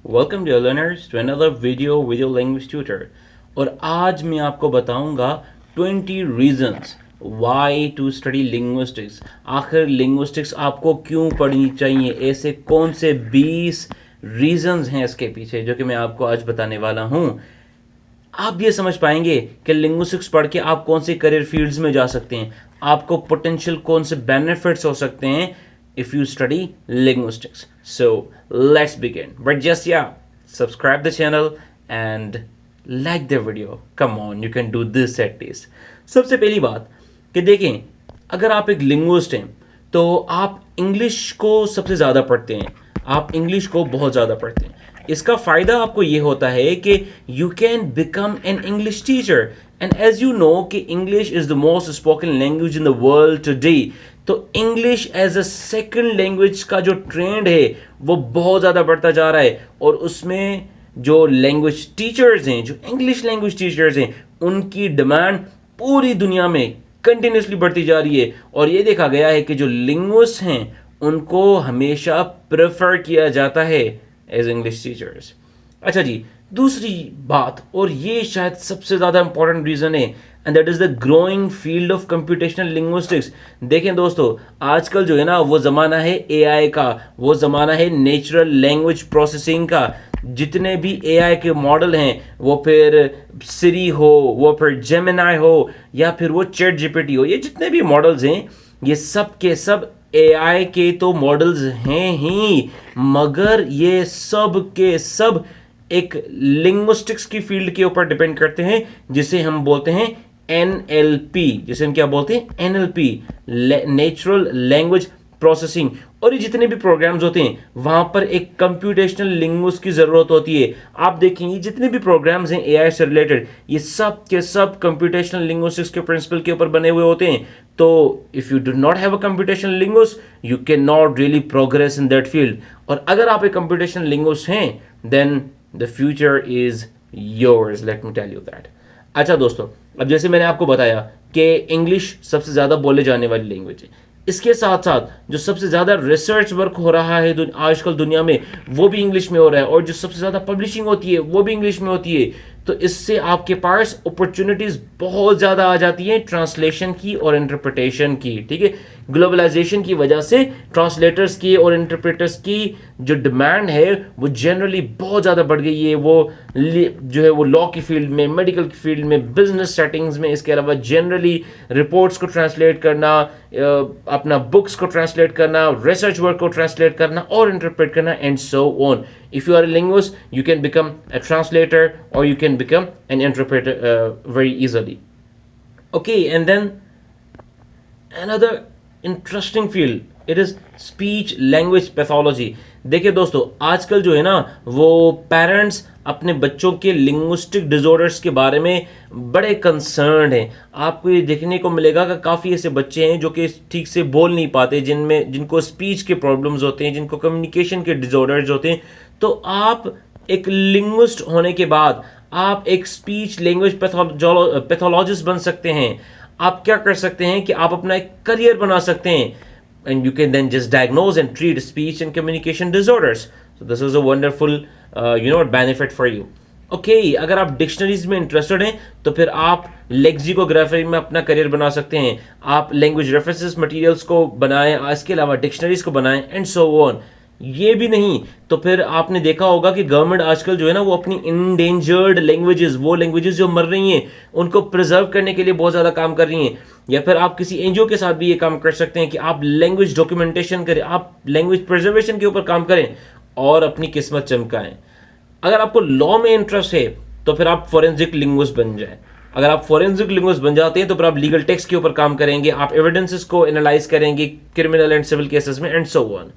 Welcome dear learners to another video language tutor. और आज मैं आपको बताऊंगा 20 reasons why to study linguistics. आखिर लिंग्विस्टिक्स आपको क्यों पढ़नी चाहिए, ऐसे कौन से 20 रीजंस हैं इसके पीछे जो कि मैं आपको आज बताने वाला हूं। आप ये समझ पाएंगे कि लिंग्विस्टिक्स पढ़ के आप कौन से करियर फील्ड्स में जा सकते हैं, आपको पोटेंशियल कौन से बेनिफिट्स हो सकते हैं if you study linguistics. So let's begin. But just yeah, subscribe the channel and like the video. Come on, you can do this at least. सबसे पहली बात कि देखें, अगर आप एक लिंग्विस्ट हैं तो आप इंग्लिश को सबसे ज़्यादा पढ़ते हैं, आप इंग्लिश को बहुत ज़्यादा पढ़ते हैं। इसका फ़ायदा आपको ये होता है कि you can become an English teacher and as you know कि English is the most spoken language in the world today. तो English as a second language का जो ट्रेंड है वो बहुत ज़्यादा बढ़ता जा रहा है, और उसमें जो लैंग्वेज टीचर्स हैं, जो इंग्लिश लैंग्वेज टीचर्स हैं, उनकी डिमांड पूरी दुनिया में कंटिन्यूसली बढ़ती जा रही है। और ये देखा गया है कि जो लिंग्विस्ट हैं उनको हमेशा प्रेफर किया जाता है एज इंग्लिश टीचर्स। अच्छा जी, दूसरी बात, और ये शायद सबसे ज़्यादा इंपॉर्टेंट रीज़न है, and that is the growing field of computational linguistics. देखें दोस्तों, आजकल जो है ना वो ज़माना है एआई का, वो ज़माना है नेचुरल लैंग्वेज प्रोसेसिंग का। जितने भी एआई के मॉडल हैं, वो फिर सिरी हो, वो फिर जेमिनाई हो, या फिर वो चैट जीपीटी हो, ये जितने भी मॉडल्स हैं ये सब के सब एआई के तो मॉडल्स हैं ही, मगर ये सब के सब एक लिंग्विस्टिक्स की फील्ड के ऊपर डिपेंड करते हैं, जिसे हम बोलते हैं एनएलपी, जिसे हम क्या बोलते हैं, एनएलपी, नेचुरल लैंग्वेज प्रोसेसिंग। और ये जितने भी प्रोग्राम्स होते हैं वहां पर एक कंप्यूटेशनल लिंग्विस्ट की ज़रूरत होती है। आप देखेंगे जितने भी प्रोग्राम्स हैं एआई से रिलेटेड, ये सब के सब कंप्यूटेशनल लिंग्विस्टिक्स के प्रिंसिपल के ऊपर बने हुए होते हैं। तो if you do not have a computational linguist, you can not really progress in that field. और अगर आप एक कंप्यूटेशनल लिंग्विस्ट हैं, then the future is yours, let me tell you that. अच्छा दोस्तों, अब जैसे मैंने आपको बताया कि इंग्लिश सबसे ज़्यादा बोले जाने वाली लैंग्वेज है, इसके साथ साथ जो सबसे ज़्यादा रिसर्च वर्क हो रहा है आजकल दुनिया में, वो भी इंग्लिश में हो रहा है, और जो सबसे ज़्यादा पब्लिशिंग होती है वो भी इंग्लिश में होती है। तो इससे आपके पास अपॉर्चुनिटीज़ बहुत ज़्यादा आ जाती हैं ट्रांसलेशन की और इंटरप्रिटेशन की। ठीक है, ग्लोबलाइजेशन की वजह से ट्रांसलेटर्स की और इंटरप्रेटर्स की जो डिमांड है वो जनरली बहुत ज़्यादा बढ़ गई है। वो जो है वो लॉ की फील्ड में, मेडिकल की फील्ड में, बिजनेस सेटिंग्स में, इसके अलावा जनरली रिपोर्ट्स को ट्रांसलेट करना, अपना बुक्स को ट्रांसलेट करना, रिसर्च वर्क को ट्रांसलेट करना और इंटरप्रेट करना, and so on. If you are a linguist, you can become a translator or you can become an interpreter very easily. Okay, and then another interesting field, it is speech language pathology. देखिए दोस्तों, आजकल जो है ना वो parents अपने बच्चों के लिंग्विस्टिक डिसऑर्डर्स के बारे में बड़े कंसर्न हैं। आपको ये देखने को मिलेगा कि काफ़ी ऐसे बच्चे हैं जो कि ठीक से बोल नहीं पाते, जिनको स्पीच के प्रॉब्लम्स होते हैं, जिनको कम्युनिकेशन के डिसऑर्डर्स होते हैं। तो आप एक लिंग्विस्ट होने के बाद आप एक स्पीच लैंग्वेज पैथोलॉजिस्ट बन सकते हैं। आप क्या कर सकते हैं कि आप अपना एक करियर बना सकते हैं, and you can then just diagnose and treat speech and communication disorders. So this is a wonderful benefit for you. Okay, अगर आप डिक्शनरीज में इंटरेस्टेड हैं तो फिर आप लेक्सिकोग्राफी में अपना करियर बना सकते हैं। आप लैंग्वेज रेफरेंसेस मटेरियल्स को बनाएं, इसके अलावा डिक्शनरीज को बनाएं, एंड सो ऑन। ये भी नहीं तो फिर आपने देखा होगा कि गवर्नमेंट आजकल जो है ना वो अपनी इंडेंजर्ड लैंग्वेजेस, वो लैंग्वेजेस जो मर रही हैं, उनको प्रिजर्व करने के लिए बहुत ज़्यादा काम कर रही हैं। या फिर आप किसी एनजीओ के साथ भी ये काम कर सकते हैं कि आप लैंग्वेज डॉक्यूमेंटेशन करें, आप लैंग्वेज प्रिजर्वेशन के ऊपर काम करें और अपनी किस्मत चमकाएं। अगर आपको लॉ में इंटरेस्ट है तो फिर आप फॉरेंसिक लिंग्विस्ट बन जाएं। अगर आप फॉरेंसिक लिंग्विस्ट बन जाते हैं तो फिर आप लीगल टेक्स्ट के ऊपर काम करेंगे, आप एविडेंसेस को एनालाइज करेंगे क्रिमिनल एंड सिविल केसेस में, एंड सो ऑन।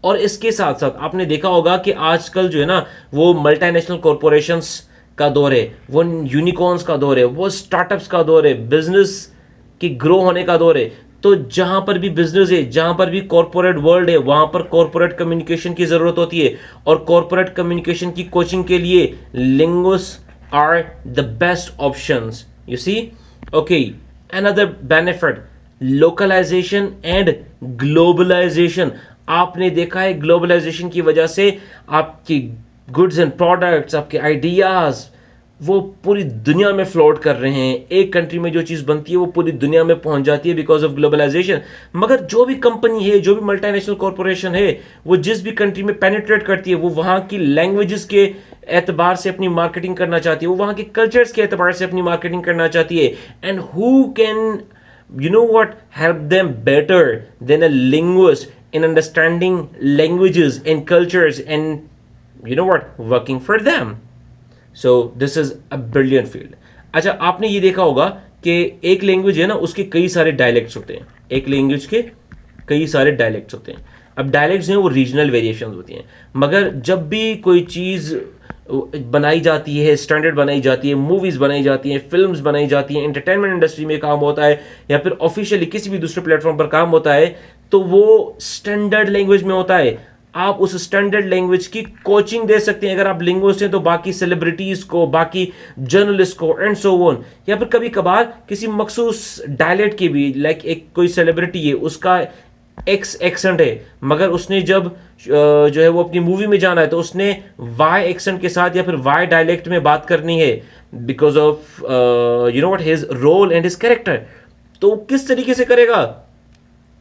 और इसके साथ साथ आपने देखा होगा कि आजकल जो है ना वो मल्टीनेशनल कॉरपोरेशंस का दौर है, वो यूनिकॉर्न्स का दौर है, वो स्टार्टअप्स का दौर है, बिजनेस की ग्रो होने का दौर है। तो जहां पर भी बिजनेस है, जहां पर भी कॉरपोरेट वर्ल्ड है, वहां पर कॉरपोरेट कम्युनिकेशन की ज़रूरत होती है। और कॉरपोरेट कम्युनिकेशन की कोचिंग के लिए linguists are the best options, you see. Okay, another benefit, localisation and globalisation. आपने देखा है ग्लोबलाइजेशन की वजह से आपकी गुड्स एंड प्रोडक्ट्स, आपके आइडियाज़, वो पूरी दुनिया में फ्लोट कर रहे हैं। एक कंट्री में जो चीज़ बनती है वो पूरी दुनिया में पहुंच जाती है बिकॉज ऑफ ग्लोबलाइजेशन। मगर जो भी कंपनी है, जो भी मल्टीनेशनल कॉरपोरेशन है, वो जिस भी कंट्री में पेनिट्रेट करती है, वो वहाँ की लैंग्वेजेस के एतबार से अपनी मार्केटिंग करना चाहती है, वो वहाँ के कल्चर्स के एतबार से अपनी मार्केटिंग करना चाहती है। And who can help them better than a linguist in understanding languages and cultures and working for them. So this is a brilliant field. अच्छा, आपने ये देखा होगा कि एक लैंग्वेज है ना, उसके कई सारे डायलेक्ट्स होते हैं। एक लैंग्वेज के कई सारे डायलेक्ट्स होते हैं। अब डायलेक्ट्स हैं वो रीजनल वेरिएशन होती हैं, मगर जब भी कोई चीज़ बनाई जाती है, स्टैंडर्ड बनाई जाती है, मूवीज़ बनाई जाती हैं, फिल्म्स बनाई जाती हैं, एंटरटेनमेंट इंडस्ट्री में काम होता है, या फिर ऑफिशियली किसी भी दूसरे प्लेटफॉर्म पर काम होता है, तो वो स्टैंडर्ड लैंग्वेज में होता है। आप उस स्टैंडर्ड लैंग्वेज की कोचिंग दे सकते हैं। अगर आप लिंग्विस्ट हैं तो बाकी सेलिब्रिटीज़ को, बाकी जर्नलिस्ट को एंड सो ऑन, या फिर कभी कभार किसी मखसूस डायलेक्ट की भी, लाइक एक कोई सेलिब्रिटी है, उसका एक्स एक्सेंट है, मगर उसने जब जो है वो अपनी मूवी में जाना है तो उसने वाई एक्सेंट के साथ या फिर वाई डायलेक्ट में बात करनी है because of his role and his character. तो किस तरीके से करेगा,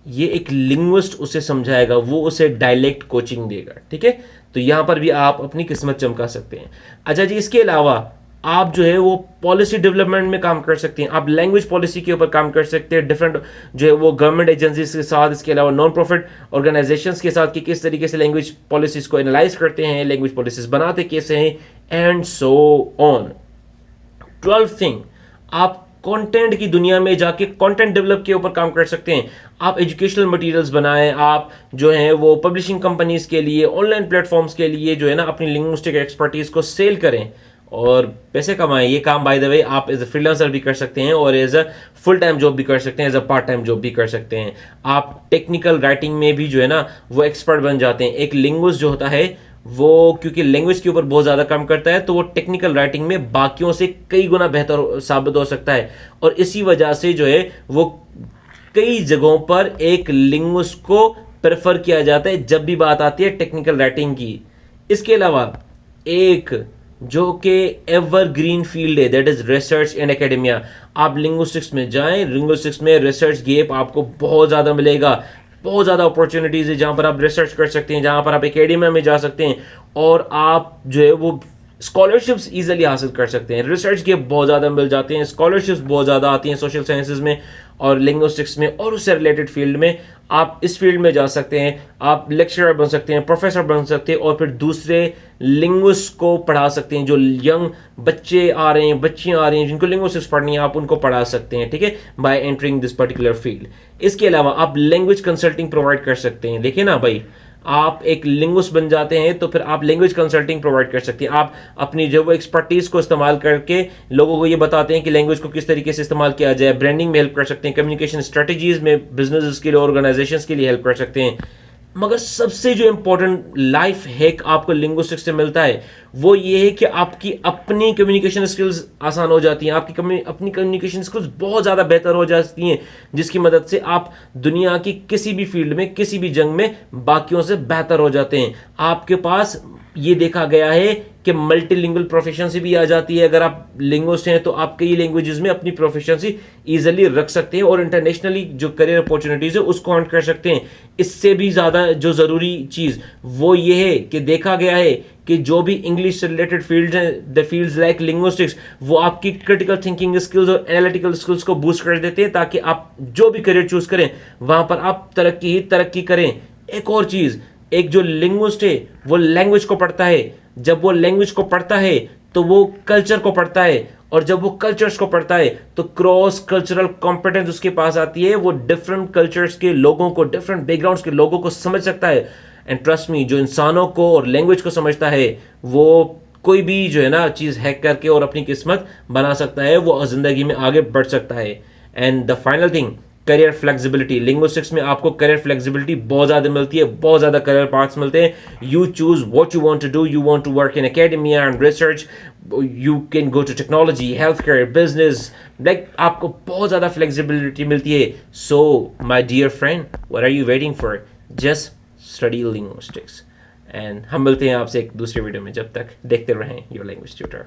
ये एक लिंग्विस्ट उसे समझाएगा, वो उसे डायलेक्ट कोचिंग देगा। ठीक है, तो यहां पर भी आप अपनी किस्मत चमका सकते हैं। अच्छा जी, इसके अलावा आप जो है वो पॉलिसी डेवलपमेंट में काम कर सकते हैं। आप लैंग्वेज पॉलिसी के ऊपर काम कर सकते हैं, डिफरेंट जो है वो गवर्नमेंट एजेंसीज के साथ, इसके अलावा नॉन प्रॉफिट ऑर्गेनाइजेशंस के साथ, कि किस तरीके से लैंग्वेज पॉलिसीज को एनालाइज करते हैं, लैंग्वेज पॉलिसीज बनाते कैसे हैं, and so on. 12th thing, आप कंटेंट की दुनिया में जाके कंटेंट डेवलप के ऊपर काम कर सकते हैं। आप एजुकेशनल मटेरियल्स बनाएं, आप जो है वो पब्लिशिंग कंपनीज के लिए, ऑनलाइन प्लेटफॉर्म्स के लिए जो है ना अपनी लिंग्विस्टिक एक्सपर्टीज को सेल करें और पैसे कमाएं। ये काम बाय द वे आप एज अ फ्रीलांसर भी कर सकते हैं और as a full time job भी कर सकते हैं, as a part time job भी कर सकते हैं। आप टेक्निकल राइटिंग में भी जो है ना वो एक्सपर्ट बन जाते हैं। एक लिंग्विस्ट जो होता है वो क्योंकि लैंग्वेज के ऊपर बहुत ज़्यादा काम करता है, तो वो टेक्निकल राइटिंग में बाकियों से कई गुना बेहतर साबित हो सकता है। और इसी वजह से जो है वो कई जगहों पर एक लिंग्विस्ट को प्रेफर किया जाता है जब भी बात आती है टेक्निकल राइटिंग की। इसके अलावा एक जो कि एवरग्रीन फील्ड है, that is research and academia. आप लिंग्विस्टिक्स में जाएं, लिंग्विस्टिक्स में रिसर्च गैप आपको बहुत ज़्यादा मिलेगा, बहुत ज़्यादा अपॉर्चुनिटीज़ है जहाँ पर आप रिसर्च कर सकते हैं, जहाँ पर आप एकेडमिया में जा सकते हैं और आप जो है वो स्कॉलरशिप्स इजीली हासिल कर सकते हैं। रिसर्च के बहुत ज़्यादा मिल जाते हैं, स्कॉलरशिप्स बहुत ज़्यादा आती हैं सोशल साइंसेज में और लिंग्विस्टिक्स में और उससे रिलेटेड फील्ड में। आप इस फील्ड में जा सकते हैं, आप लेक्चरर बन सकते हैं, प्रोफेसर बन सकते हैं और फिर दूसरे लिंग्विस्ट को पढ़ा सकते हैं। जो यंग बच्चे आ रहे हैं, बच्चियाँ आ रही हैं जिनको लिंग्विस्टिक्स पढ़नी है, आप उनको पढ़ा सकते हैं, ठीक है, bye entering this particular field. इसके अलावा आप लैंग्वेज कंसल्टिंग प्रोवाइड कर सकते हैं। देखिए ना भाई, आप एक लिंग्विस्ट बन जाते हैं तो फिर आप लैंग्वेज कंसल्टिंग प्रोवाइड कर सकते हैं। आप अपनी जो वो एक्सपर्टीज को इस्तेमाल करके लोगों को ये बताते हैं कि लैंग्वेज को किस तरीके से इस्तेमाल किया जाए। ब्रांडिंग में हेल्प कर सकते हैं, कम्युनिकेशन स्ट्रेटजीज में बिजनेस के लिए, ऑर्गेनाइजेशंस के लिए हेल्प कर सकते हैं। मगर सबसे जो इंपॉर्टेंट लाइफ हैक आपको लिंग्विस्टिक्स से मिलता है वो ये है कि आपकी अपनी कम्युनिकेशन स्किल्स आसान हो जाती हैं, आपकी अपनी कम्युनिकेशन स्किल्स बहुत ज़्यादा बेहतर हो जाती हैं, जिसकी मदद से आप दुनिया की किसी भी फील्ड में, किसी भी जंग में बाकियों से बेहतर हो जाते हैं। आपके पास ये देखा गया है कि मल्टीलिंगुअल प्रोफिशिएंसी भी आ जाती है। अगर आप लिंग्विस्ट हैं तो आप कई लैंग्वेजेस में अपनी प्रोफिशिएंसी इजीली रख सकते हैं और इंटरनेशनली जो करियर अपॉर्चुनिटीज़ है उसको अर्न कर सकते हैं। इससे भी ज़्यादा जो ज़रूरी चीज़ वो ये है कि देखा गया है कि जो भी इंग्लिश से रिलेटेड फील्ड्स हैं, द फील्ड्स लाइक लिंग्विस्टिक्स, वो आपकी क्रिटिकल थिंकिंग स्किल्स और एनालिटिकल स्किल्स को बूस्ट कर देते हैं ताकि आप जो भी करियर चूज करें वहाँ पर आप तरक्की ही तरक्की करें। एक और चीज़, एक जो लिंग्विस्ट है वो लैंग्वेज को पढ़ता है। जब वो लैंग्वेज को पढ़ता है तो वो कल्चर को पढ़ता है और जब वो कल्चर्स को पढ़ता है तो क्रॉस कल्चरल कॉम्पिटेंस उसके पास आती है। वो डिफरेंट कल्चर्स के लोगों को, डिफरेंट बैकग्राउंड्स के लोगों को समझ सकता है। एंड ट्रस्ट मी, जो इंसानों को और लैंग्वेज को समझता है वो कोई भी जो है ना चीज़ हैक करके और अपनी किस्मत बना सकता है, वो ज़िंदगी में आगे बढ़ सकता है। And the final thing, career flexibility. Linguistics में आपको करियर फ्लेक्सिबिलिटी बहुत ज़्यादा मिलती है, बहुत ज़्यादा करियर पाथ्स मिलते हैं। You choose what you want to do. You want to work in academia and research, you can go to technology, health care, business, like आपको बहुत ज़्यादा फ्लेक्सिबिलिटी मिलती है। So my dear friend, what are you waiting for? Just study linguistics and हम मिलते हैं आपसे एक दूसरे वीडियो में, जब तक देखते रहें योर लैंग्वेज ट्यूटर।